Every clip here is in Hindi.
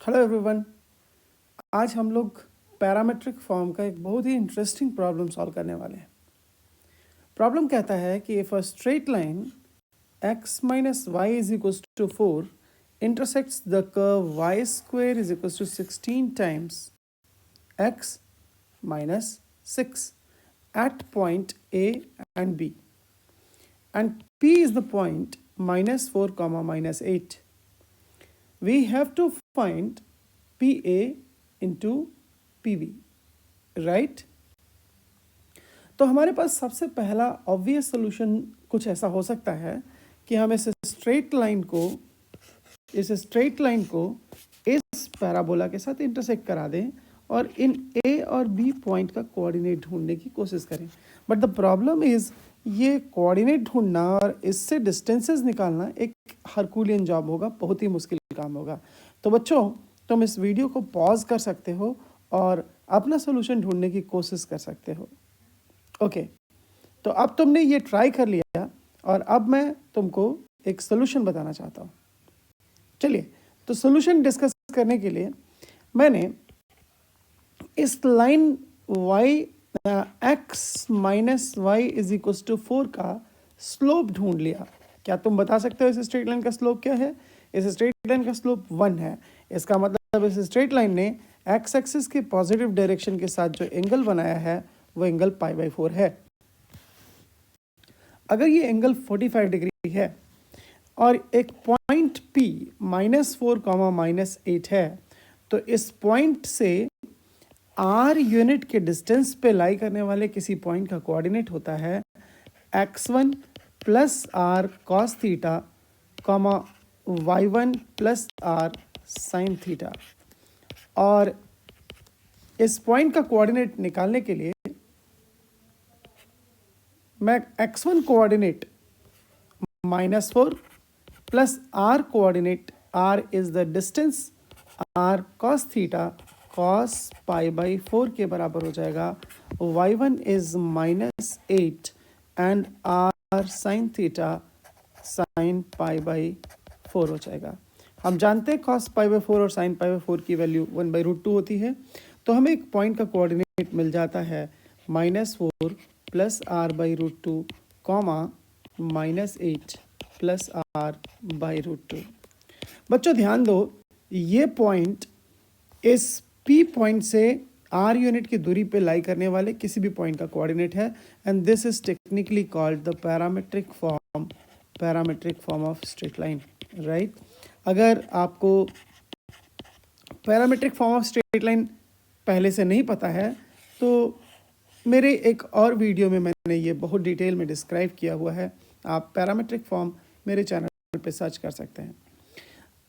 Hello everyone. आज हम लोग पैरामेट्रिक फॉर्म का एक बहुत ही इंटरेस्टिंग प्रॉब्लम सॉल्व करने वाले हैं। प्रॉब्लम कहता है कि if a straight line x minus y is equals to 4 intersects the curve y square is equals to 16 times x minus 6 at point A and B, and P is the point minus 4 comma minus 8. We have to find PA into PB, right? तो हमारे पास सबसे पहला ऑब्वियस सोल्यूशन कुछ ऐसा हो सकता है कि हम इस स्ट्रेट लाइन को इस पैराबोला के साथ इंटरसेक्ट करा दें और इन ए और बी पॉइंट का कोऑर्डिनेट ढूंढने की कोशिश करें। बट द प्रॉब्लम इज़ ये कोऑर्डिनेट ढूंढना और इससे डिस्टेंसेस निकालना एक हरकुलियन जॉब होगा, बहुत ही मुश्किल काम होगा। तो बच्चों, तुम इस वीडियो को पॉज कर सकते हो और अपना सोल्यूशन ढूंढने की कोशिश कर सकते हो। ओके, तो अब तुमने ये ट्राई कर लिया और अब मैं तुमको एक सोल्यूशन बताना चाहता हूँ। चलिए, तो सोल्यूशन डिस्कस करने के लिए मैंने इस line x minus y is equals to 4 का स्लोप ढूंढ लिया। क्या तुम बता सकते हो इस स्ट्रेट लाइन का स्लोप क्या है? इस स्ट्रेट लाइन का स्लोप 1 है। इसका मतलब इस स्ट्रेट लाइन ने एक्स एक्सिस के पॉजिटिव डायरेक्शन के साथ जो एंगल बनाया है वो एंगल π/4 है। अगर ये एंगल 45 डिग्री है और एक पॉइंट P -4 -8 है, तो इस पॉइंट से r यूनिट के डिस्टेंस पे लाई करने वाले किसी पॉइंट का कोऑर्डिनेट होता है x1 plus r cos theta y1 plus r sin theta. और इस पॉइंट का कोऑर्डिनेट निकालने के लिए मैं x1 coordinate -4 plus r coordinate, r is the distance, r cos theta cos π/4 के बराबर हो जाएगा। y1 is -8 and r sin theta sin π/4 हो जाएगा। हम जानते हैं cos π/4 और sin π/4 की वैल्यू 1/√2 होती है। तो हमें एक पॉइंट का कोऑर्डिनेट मिल जाता है -4 plus r/√2 comma -8 plus r/√2। बच्चों ध्यान दो, ये पॉइंट इस P पॉइंट से r यूनिट की दूरी पे लाई करने वाले किसी भी पॉइंट का कोऑर्डिनेट है, and this is technically called the parametric form of straight line, right? अगर आपको parametric form of straight line पहले से नहीं पता है तो मेरे एक और वीडियो में मैंने ये बहुत डिटेल में डिस्क्राइब किया हुआ है। आप पैरामेट्रिक फॉर्म मेरे चैनल पे सर्च कर सकते हैं।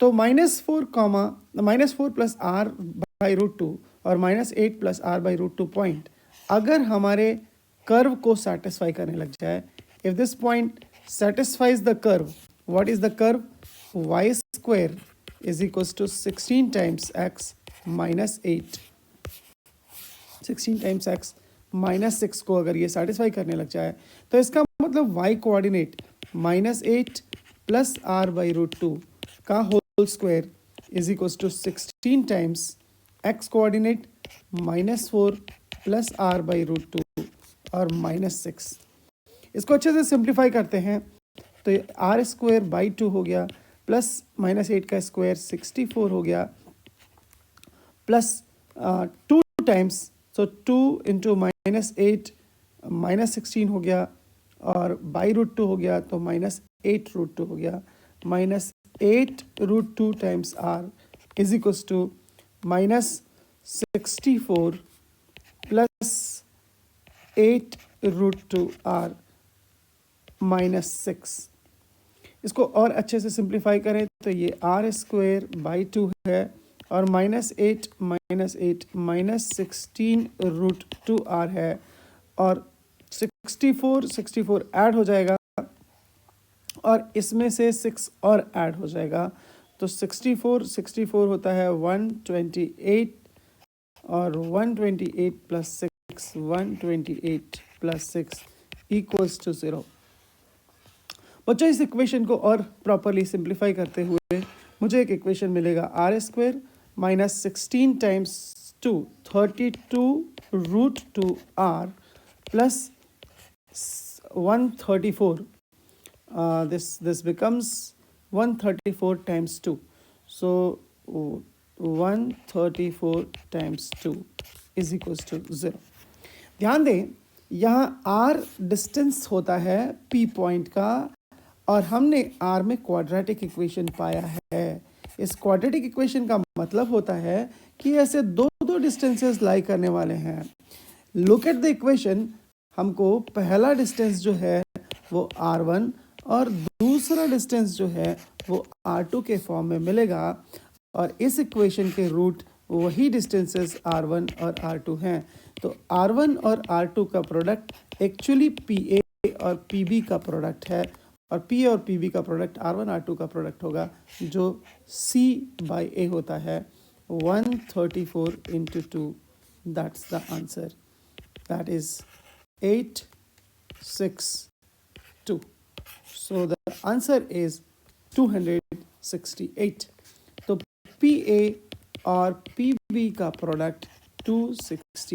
तो -4 प्लस r/√2 और -8 प्लस r/√2 पॉइंट अगर हमारे कर्व को सेटिस्फाई करने लग जाए, if this point satisfies the curve, what is the curve? y square is equals to 16 times x minus 8, 16 times x minus 6 को अगर ये सेटिस्फाई करने लग जाए, तो इसका मतलब y कोऑर्डिनेट -8 प्लस r/√2 का whole square is equals to 16 times x coordinate -4 plus r/√2 और -6। इसको अच्छे से सिंप्लीफाई करते हैं तो ये r² 2 हो गया, प्लस -8 का स्क्वायर 64 हो गया, प्लस 2 टाइम्स, सो 2 इंटू -8 -16 हो गया, और /√2 हो गया तो -8√2 हो गया। -8√2 times r is equals to -64 plus 8√2 r -6। इसको और अच्छे से सिंप्लीफाई करें तो ये r² 2 है, और -8 -16 √2r है, और 64 ऐड हो जाएगा और इसमें से 6 और ऐड हो जाएगा, तो 64 होता है 128, और 128 प्लस 6 128 प्लस 6 इक्वल्स टू 0। बच्चों, इस इक्वेशन को और प्रॉपरली सिंप्लीफाई करते हुए मुझे एक इक्वेशन मिलेगा r² minus 16 times 2, 32 root 2r plus 134. This becomes 134 times 2. So 134 times 2 is equals to 0. ध्यान दें, यहाँ r डिस्टेंस होता है P पॉइंट का, और हमने r में क्वाड्रेटिक इक्वेशन पाया है. इस क्वाड्रेटिक इक्वेशन का मतलब होता है कि ऐसे दो दो डिस्टेंसेस लाई करने वाले हैं. Look at the equation. हमको पहला डिस्टेंस जो है वो r1 और दूसरा डिस्टेंस जो है वो r2 के फॉर्म में मिलेगा, और इस इक्वेशन के रूट वही डिस्टेंसेस r1 और r2 हैं. तो r1 और r2 का प्रोडक्ट एक्चुअली pa और pb का प्रोडक्ट है, और p और pb का प्रोडक्ट r1 r2 का प्रोडक्ट होगा, जो c बाई a होता है. 134 into 2, that's the answer. That is 862. So the answer is 268. तो PA और PB का प्रोडक्ट 268